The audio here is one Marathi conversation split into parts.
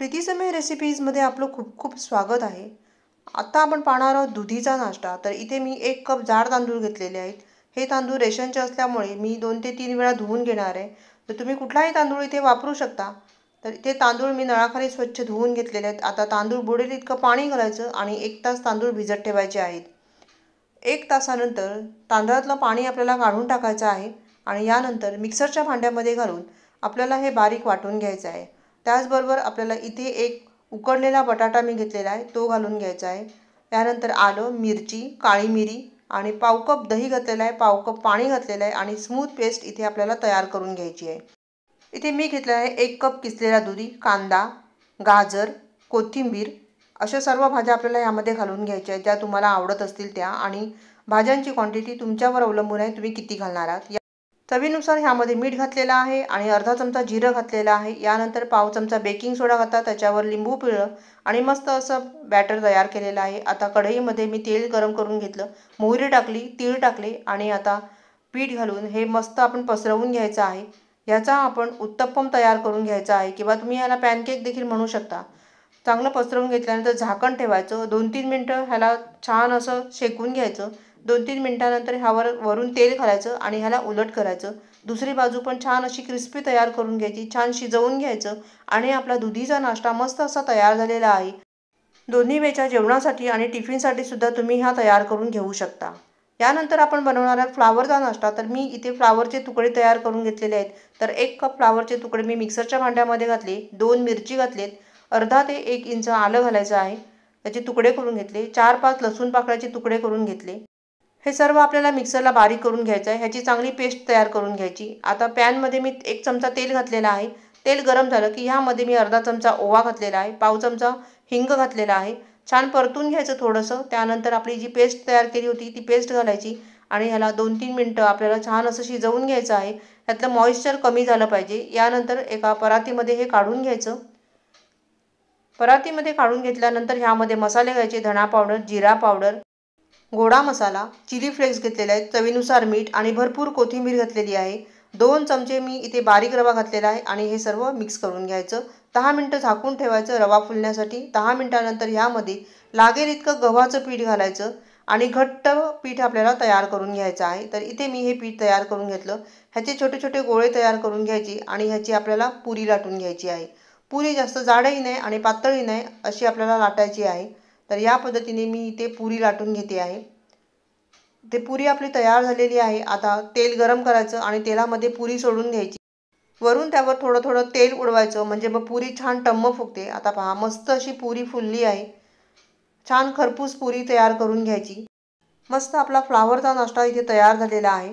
प्रीती समय रेसिपीजमध्ये आपलं खूप खूप स्वागत आहे। आता आपण पाहणार आहोत दुधीचा नाश्ता। तर इथे मी 1 कप जाड तांदूळ घेतलेले आहेत। हे तांदूळ रेशनचे असल्यामुळे मी 2 ते 3 वेळा धुवून घेणार आहे। तर तुम्ही कुठलाही तांदूळ इथे वापरू शकता। तर इथे तांदूळ मी नळाखाली स्वच्छ धुवून घेतलेले आहेत। आता तांदूळ बुडेल इतकं पाणी घालायचं आणि 1 तास तांदूळ भिजत ठेवायचे आहेत। 1 तासानंतर तांदळातलं पाणी आपल्याला काढून टाकायचं आहे आणि यानंतर मिक्सरच्या भांड्यामध्ये घालून आपल्याला हे बारीक वाटून घ्यायचं आहे। त्याचबरोबर आपल्याला इथे एक उकडलेला बटाटा मी घेतलेला आहे, तो घालून घ्यायचा आहे। त्यानंतर आलं, मिरची, काळी मिरी आणि पाव कप दही घातलेला आहे, पाव कप पाणी घातलेलं आहे आणि स्मूथ पेस्ट इथे आपल्याला तयार करून घ्यायची आहे। इथे मी घेतला आहे 1 कप किसलेला दुधी, कांदा, गाजर, कोथिंबीर अशा सर्व भाज्या आपल्याला यामध्ये घालून घ्यायच्या आहेत, ज्या तुम्हाला आवडत असतील त्या। आणि भाज्यांची क्वांटिटी तुमच्यावर अवलंबून आहे, तुम्ही किती घालणार आहात। चवीनुसार ह्यामध्ये मीठ घातलेलं आहे आणि अर्धा चमचा जिरं घातलेलं आहे। यानंतर पाव चमचा बेकिंग सोडा घातला, त्याच्यावर लिंबू पिळलं आणि मस्त असं बॅटर तयार केलेलं आहे। आता कढईमध्ये मी तेल गरम करून घेतलं, मोहरी टाकली, तीळ टाकले आणि आता पीठ घालून हे मस्त आपण पसरवून घ्यायचं आहे। याचा आपण उत्तप्पम तयार करून घ्यायचा आहे किंवा तुम्ही याला पॅनकेक देखील म्हणू शकता। चांगलं पसरवून घेतल्यानंतर झाकण ठेवायचं, 2-3 मिनटं ह्याला छान असं शेकून घ्यायचं। 2-3 मिनटानंतर ह्यावर वरून तेल घालायचं आणि ह्याला उलट करायचं। दुसरी बाजू पण छान अशी क्रिस्पी तयार करून घ्यायची, छान शिजवून घ्यायचं आणि आपला दुधीचा नाश्ता मस्त असा तयार झालेला आहे। दोन्ही वेळच्या जेवणासाठी आणि टिफिनसाठी सुद्धा तुम्ही हा तयार करून घेऊ शकता। यानंतर आपण बनवणार आहोत फ्लावरचा नाश्ता। तर मी इथे फ्लावरचे तुकडे तयार करून घेतलेले आहेत। तर 1 कप फ्लावरचे तुकडे मी मिक्सरच्या भांड्यामध्ये घातले, 2 मिरची घातलेत, अर्धा ते 1 इंच आलं घालायचं आहे, त्याचे तुकडे करून घेतले, 4-5 लसूण पाकळ्याचे तुकडे करून घेतले। हे सर्व आपल्याला मिक्सरला बारीक करून घ्यायचं आहे, ह्याची चांगली पेस्ट तयार करून घ्यायची। आता पॅनमध्ये मी 1 चमचा तेल घातलेला आहे। तेल गरम झालं की ह्यामध्ये मी अर्धा चमचा ओवा घातलेला आहे, पाव चमचा हिंग घातलेला आहे, छान परतून घ्यायचं थोडंसं। त्यानंतर आपली जी पेस्ट तयार केली होती ती पेस्ट घालायची आणि ह्याला 2-3 मिनटं आपल्याला छान असं शिजवून घ्यायचं आहे। त्यातलं मॉइश्चर कमी झालं पाहिजे। यानंतर एका परातीमध्ये हे काढून घ्यायचं। परातीमध्ये काढून घेतल्यानंतर ह्यामध्ये मसाले घ्यायचे, धणा पावडर, जिरा पावडर, गोडा मसाला, चिली फ्लेक्स घेतलेले आहेत, चवीनुसार मीठ आणि भरपूर कोथिंबीर घातलेली आहे। 2 चमचे मी इथे बारीक रवा घातलेला आहे आणि हे सर्व मिक्स करून घ्यायचं। 10 मिनटं झाकून ठेवायचं रवा फुलण्यासाठी। 10 मिनटानंतर ह्यामध्ये लागेल इतकं गव्हाचं पीठ घालायचं आणि घट्ट पीठ आपल्याला तयार करून घ्यायचं आहे। तर इथे मी हे पीठ तयार करून घेतलं। ह्याचे छोटे छोटे गोळे तयार करून घ्यायचे आणि ह्याची आपल्याला पुरी लाटून घ्यायची आहे। पुरी जास्त जाडही नाही आणि पातळही नाही अशी आपल्याला लाटायची आहे। तर या पद्धतीने मी इथे पुरी लाटून घेते आहे। ते पुरी आपली तयार झालेली आहे। आता तेल गरम करायचं आणि तेलामध्ये पुरी सोडून घ्यायची, वरून त्यावर थोडं थोडं तेल उडवायचं, म्हणजे मग पुरी छान टम्म फुगते। आता पहा मस्त अशी पुरी फुलली आहे, छान खरपूस पुरी तयार करून घ्यायची। मस्त आपला फ्लावरचा नाश्ता इथे तयार झालेला आहे।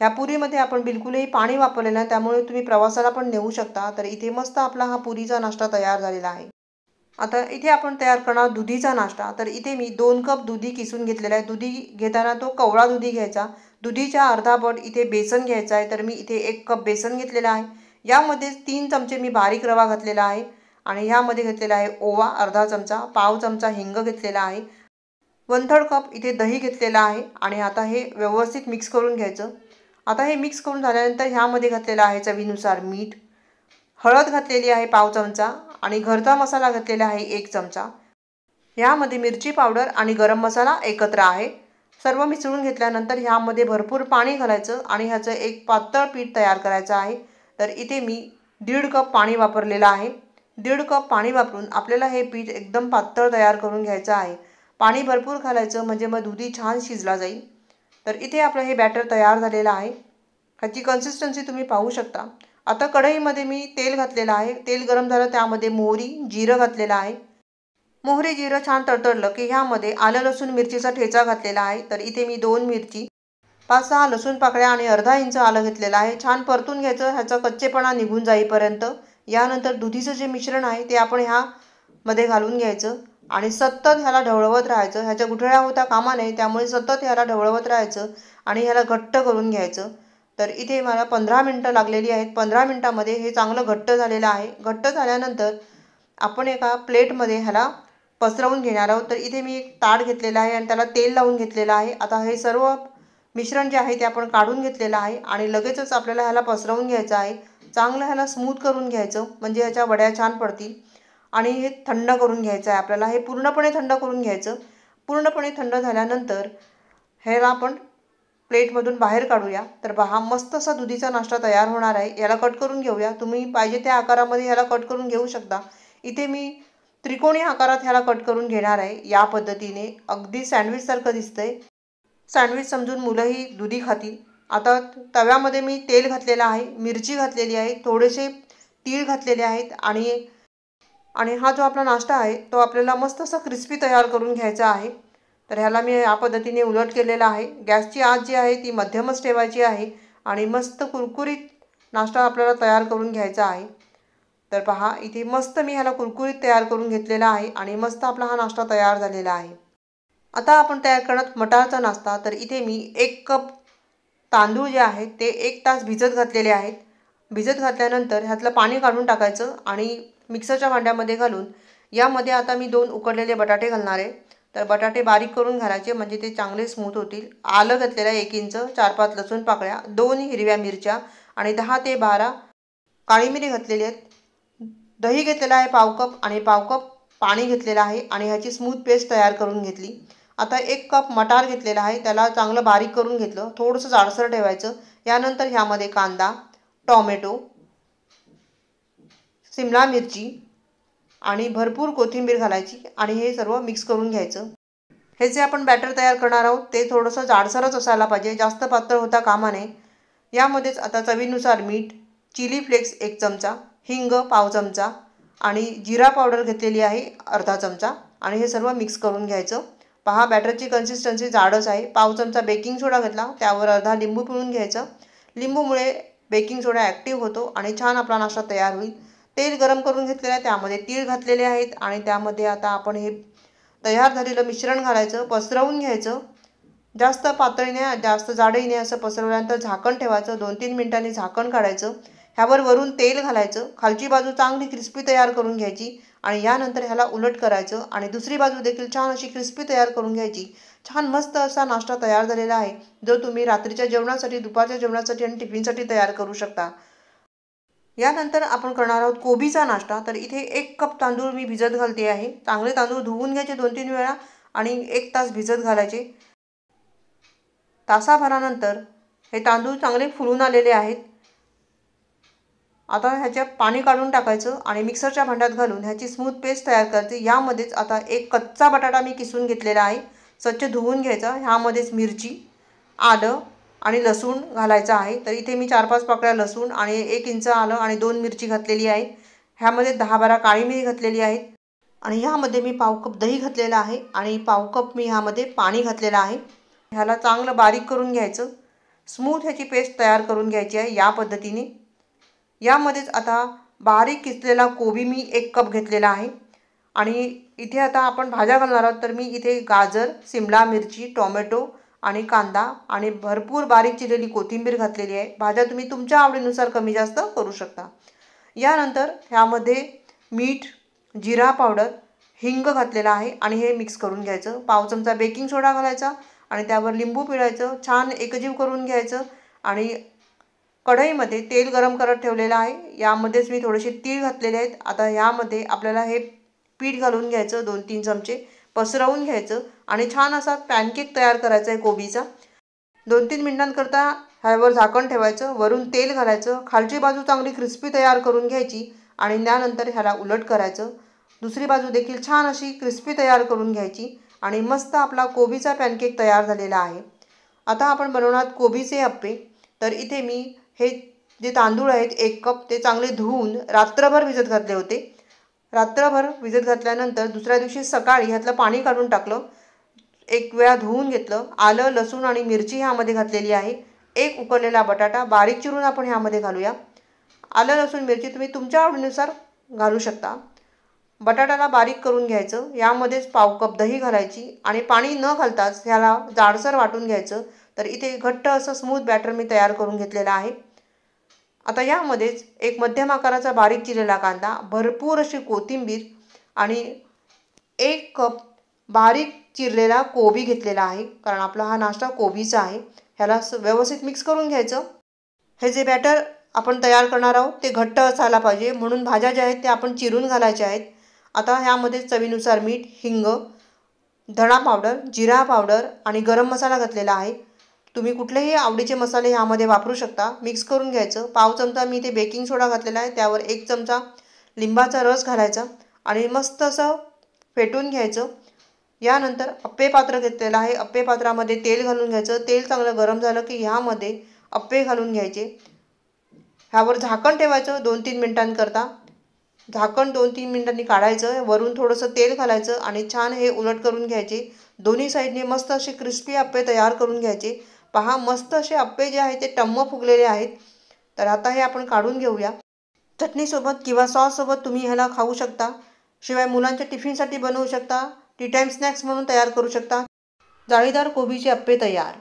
ह्या पुरीमध्ये आपण बिलकुलही पाणी वापरले नाही, त्यामुळे तुम्ही प्रवासाला पण नेऊ शकता। तर इथे मस्त आपला हा पुरीचा नाश्ता तयार झालेला आहे। आता इथे आपण तयार करणार दुधीचा नाश्ता। तर इथे मी 2 कप दुधी किसून घेतलेला आहे। दुधी घेताना तो कवळा दुधी घ्यायचा। दुधीच्या अर्धा पट इथे बेसन घ्यायचा आहे। तर मी इथे 1 कप बेसन घेतलेला आहे। यामध्ये 3 चमचे मी बारीक रवा घातलेला आहे आणि ह्यामध्ये घेतलेला आहे ओवा अर्धा चमचा, पाव चमचा हिंग घेतलेला आहे, 1/3 कप इथे दही घेतलेला आहे आणि आता हे व्यवस्थित मिक्स करून घ्यायचं। आता हे मिक्स करून झाल्यानंतर ह्यामध्ये घातलेला आहे चवीनुसार मीठ, हळद घातलेली आहे पाव चमचा आणि घरचा मसाला घातलेला आहे 1 चमचा। यामध्ये मिरची पावडर आणि गरम मसाला एकत्र आहे। सर्व मिसळून घेतल्यानंतर ह्यामध्ये भरपूर पाणी घालायचं आणि ह्याचं एक पातळ पीठ तयार करायचं आहे। तर इथे मी 1.5 कप पाणी वापरलेलं आहे। 1.5 कप पाणी वापरून आपल्याला हे पीठ एकदम पातळ तयार करून घ्यायचं आहे। पाणी भरपूर घालायचं म्हणजे मग दुधी छान शिजला जाईल। तर इथे आपलं हे बॅटर तयार झालेलं आहे। ह्याची कन्सिस्टन्सी तुम्ही पाहू शकता। आता कढईमध्ये मी तेल घातलेलं आहे। तेल गरम झालं, त्यामध्ये मोहरी, जिरं घातलेलं आहे। मोहरी जिरं छान तडतडलं की ह्यामध्ये आलं लसूण मिरचीचा ठेचा घातलेला आहे। तर इथे मी 2 मिरची, 5-6 लसूण पाकळ्या आणि अर्धा इंच आलं घेतलेलं आहे। छान परतून घ्यायचं, ह्याचा कच्चेपणा निघून जाईपर्यंत। यानंतर दुधीचं जे मिश्रण आहे ते आपण ह्यामध्ये घालून घ्यायचं आणि सतत ह्याला ढवळवत राहायचं। ह्याच्या गुठळ्या होता कामा नये, त्यामुळे सतत ह्याला ढवळवत राहायचं आणि ह्याला घट्ट करून घ्यायचं। तर इथे मला 15 मिनटं लागलेली आहेत। 15 मिनटामध्ये हे चांगलं घट्ट झालेलं आहे। घट्ट झाल्यानंतर आपण एका प्लेटमध्ये ह्याला पसरवून घेणार आहोत। तर इथे मी एक ताट घेतलेलं आहे आणि त्याला तेल लावून घेतलेलं आहे। आता हे सर्व मिश्रण जे आहे ते आपण काढून घेतलेलं आहे आणि लगेचच आपल्याला ह्याला पसरवून घ्यायचं आहे। चांगलं ह्याला स्मूथ करून घ्यायचं, म्हणजे ह्याच्या वड्या छान पडतील। आणि हे थंड करून घ्यायचं आहे आपल्याला। हे पूर्णपणे थंड करून घ्यायचं। पूर्णपणे थंड झाल्यानंतर ह्याला आपण प्लेटमधून बाहेर काढूया। तर पहा मस्त असा दुधीचा नाश्ता तयार होणार आहे। याला कट करून घेऊया। तुम्ही पाहिजे त्या आकारामध्ये ह्याला कट करून घेऊ शकता। इथे मी त्रिकोणी आकारात ह्याला कट करून घेणार आहे। या पद्धतीने अगदी सँडविच सारखं दिसतंय। सँडविच समजून मुलंही दुधी खातील। आता तव्यामध्ये मी तेल घातलेलं आहे, मिरची घातलेली आहे, थोडेसे तीळ घातलेले आहेत आणि हा जो आपला नाश्ता आहे तो आपल्याला मस्त असा क्रिस्पी तयार करून घ्यायचा आहे। तर ह्याला मी या पद्धतीने उलट केलेला आहे। गॅसची आच जी आहे ती मध्यमच ठेवायची आहे आणि मस्त कुरकुरीत नाश्ता आपल्याला तयार करून घ्यायचा आहे। तर पहा इथे मस्त मी ह्याला कुरकुरीत तयार करून घेतलेला आहे आणि मस्त आपला हा नाश्ता तयार झालेला आहे। आता आपण तयार करत मटारचा नाश्ता। तर इथे मी 1 कप तांदूळ जे आहेत ते 1 तास भिजत घातलेले आहेत। भिजत घातल्यानंतर ह्यातलं पाणी काढून टाकायचं आणि मिक्सरच्या भांड्यामध्ये घालून यामध्ये आता मी 2 उकडलेले बटाटे घालणार आहे। तर बटाटे बारीक करून घालायचे म्हणजे ते चांगले स्मूथ होतील। आलं घातलेलं 1 इंच, 4-5 लसूण पाकळ्या, 2 हिरव्या मिरच्या आणि 10 ते 12 काळी मिरी घातलेली आहेत। दही घेतलेला आहे पाव कप आणि पाव कप पाणी घेतलेलं आहे आणि ह्याची स्मूथ पेस्ट तयार करून घेतली। आता 1 कप मटार घेतलेला आहे, त्याला चांगलं बारीक करून घेतलं, थोडंसं जाडसर ठेवायचं। यानंतर ह्यामध्ये कांदा, टोमॅटो, शिमला मिरची आणि भरपूर कोथिंबीर घालायची आणि हे सर्व मिक्स करून घ्यायचं। हे जे आपण बॅटर तयार करणार आहोत ते थोडंसं जाडसरच असायला पाहिजे, जास्त पातळ होता कामा नये। यामध्येच आता चवीनुसार मीठ, चिली फ्लेक्स 1 चमचा, हिंग पाव चमचा आणि जिरा पावडर घेतलेली आहे अर्धा चमचा आणि हे सर्व मिक्स करून घ्यायचं। पहा बॅटरची कन्सिस्टन्सी जाडच आहे। पाव चमचा बेकिंग सोडा घेतला, त्यावर अर्धा लिंबू पिळून घ्यायचं। लिंबूमुळे बेकिंग सोडा ॲक्टिव्ह होतो आणि छान आपला नाश्ता तयार होईल। तेल गरम करून घेतलेलं आहे, त्यामध्ये तीळ घातलेले आहेत आणि त्यामध्ये आता आपण हे तयार झालेलं मिश्रण घालायचं, पसरवून घ्यायचं। जास्त पातळी नाही, जास्त जाडही नाही, असं पसरवल्यानंतर झाकण ठेवायचं। 2-3 मिनिटांनी झाकण काढायचं। ह्यावर वरून तेल घालायचं, खालची बाजू चांगली क्रिस्पी तयार करून घ्यायची आणि यानंतर ह्याला उलट करायचं आणि दुसरी बाजू देखील छान अशी क्रिस्पी तयार करून घ्यायची। छान मस्त असा नाश्ता तयार झालेला आहे, जो तुम्ही रात्रीच्या जेवणासाठी, दुपारच्या जेवणासाठी आणि टिफिनसाठी तयार करू शकता। यानंतर आपण करणार आहोत कोबीचा नाश्ता। तर इथे 1 कप तांदूळ मी भिजत घालते आहे। चांगले तांदूळ धुवून घ्यायचे 2-3 वेळा आणि 1 तास भिजत घालायचे। तासाभरानंतर हे तांदूळ चांगले फुलून आलेले आहेत। आता ह्याच्यात पाणी काढून टाकायचं आणि मिक्सरच्या भांड्यात घालून ह्याची स्मूथ पेस्ट तयार करायची। यामध्येच आता 1 कच्चा बटाटा मी किसून घेतलेला आहे, स्वच्छ धुवून घ्यायचा। ह्यामध्येच मिरची, आलं आणि लसूण घालायचं आहे। तर इथे मी 4-5 पाकळ्या लसूण आणि 1 इंच आलं आणि 2 मिरची घातलेली आहे। ह्यामध्ये 10-12 काळी मिरी घातलेली आहे आणि ह्यामध्ये मी पाव कप दही घातलेलं आहे आणि पाव कप मी ह्यामध्ये पाणी घातलेलं आहे। ह्याला चांगलं बारीक करून घ्यायचं, स्मूथ ह्याची पेस्ट तयार करून घ्यायची आहे या पद्धतीने। यामध्येच आता बारीक किसलेला कोबी मी 1 कप घेतलेला आहे आणि इथे आता आपण भाज्या घालणार आहोत। तर मी इथे गाजर, शिमला मिरची, टोमॅटो आणि कांदा आणि भरपूर बारीक चिरलेली कोथिंबीर घातलेली आहे। भाज्या तुम्ही तुमच्या आवडीनुसार कमी जास्त करू शकता। यानंतर ह्यामध्ये मीठ, जिरा पावडर, हिंग घातलेला आहे आणि हे मिक्स करून घ्यायचं। पाव चमचा बेकिंग सोडा घालायचा आणि त्यावर लिंबू पिळायचं, छान एकजीव करून घ्यायचं आणि कढईमध्ये तेल गरम करत ठेवलेलं आहे। यामध्येच मी थोडेसे तीळ घातलेले आहेत। आता यामध्ये आपल्याला हे पीठ घालून घ्यायचं, 2-3 चमचे पसरवून घ्यायचं आणि छान असा पॅनकेक तयार करायचा आहे कोबीचा। 2-3 मिनिटांकरता ह्यावर झाकण ठेवायचं, वरून तेल घालायचं, खालची बाजू चांगली क्रिस्पी तयार करून घ्यायची आणि त्यानंतर ह्याला उलट करायचं। दुसरी बाजू देखील छान अशी क्रिस्पी तयार करून घ्यायची आणि मस्त आपला कोबीचा पॅनकेक तयार झालेला आहे। आता आपण बनवणार कोबीचे अप्पे। तर इथे मी हे जे तांदूळ आहेत 1 कप ते चांगले धुवून रात्रभर भिजत घातले होते। रात्रभर भिजत घातल्यानंतर दुसऱ्या दिवशी सकाळी ह्यातलं पाणी काढून टाकलं, 1 वेळा धुवून घेतलं। आलं, लसूण आणि मिरची ह्यामध्ये घातलेली आहे। 1 उकडलेला बटाटा बारीक चिरून आपण ह्यामध्ये घालूया। आलं, लसूण, मिरची तुम्ही तुमच्या आवडीनुसार घालू शकता। बटाट्याला बारीक करून घ्यायचं। यामध्येच पाव कप दही घालायची आणि पाणी न घालताच ह्याला जाडसर वाटून घ्यायचं। तर इथे घट्ट असं स्मूथ बॅटर मी तयार करून घेतलेलं आहे। आता यामध्येच 1 मध्यम आकाराचा बारीक चिरलेला कांदा, भरपूर अशी कोथिंबीर आणि 1 कप बारीक चिरलेला कोबी घेतलेला आहे, कारण आपला हा नाश्ता कोबीचा आहे। ह्याला व्यवस्थित मिक्स करून घ्यायचं। हे जे बॅटर आपण तयार करणार आहोत ते घट्ट असायला पाहिजे, म्हणून भाज्या ज्या आहेत त्या आपण चिरून घालायच्या आहेत आता ह्यामध्ये चवीनुसार मीठ, हिंग, धणा पावडर, जिरा पावडर आणि गरम मसाला घातलेला आहे. तुम्ही कुठलेही आवडीचे मसाले ह्यामध्ये वापरू शकता. मिक्स करून घ्यायचं. पाव चमचा मी इथे बेकिंग सोडा घातलेला आहे. त्यावर 1 चमचा लिंबाचा रस घालायचा आणि मस्त असं फेटून घ्यायचं. यानंतर अप्पे पात्र घेतलेलं आहे. अप्पे पात्रामध्ये तेल घालून घ्यायचं. तेल चांगलं गरम झालं की ह्यामध्ये अप्पे घालून घ्यायचे. ह्यावर झाकण ठेवायचं 2-3 मिनिटांकरता. झाकण 2-3 मिनिटांनी काढायचं. वरून थोडंसं तेल घालायचं आणि छान हे उलट करून घ्यायचे. दोन्ही साईडने मस्त असे क्रिस्पी अप्पे तयार करून घ्यायचे. पहा मस्त असे अप्पे जे आहेत ते टम्म फुगलेले आहेत. तर आता हे आपण काढून घेऊया. चटणीसोबत किंवा सॉससोबत तुम्ही ह्याला खाऊ शकता. शिवाय मुलांच्या टिफिनसाठी बनवू शकता. टी टाईम स्नॅक्स म्हणून तयार करू शकता. जाळीदार कोबीचे अप्पे तयार.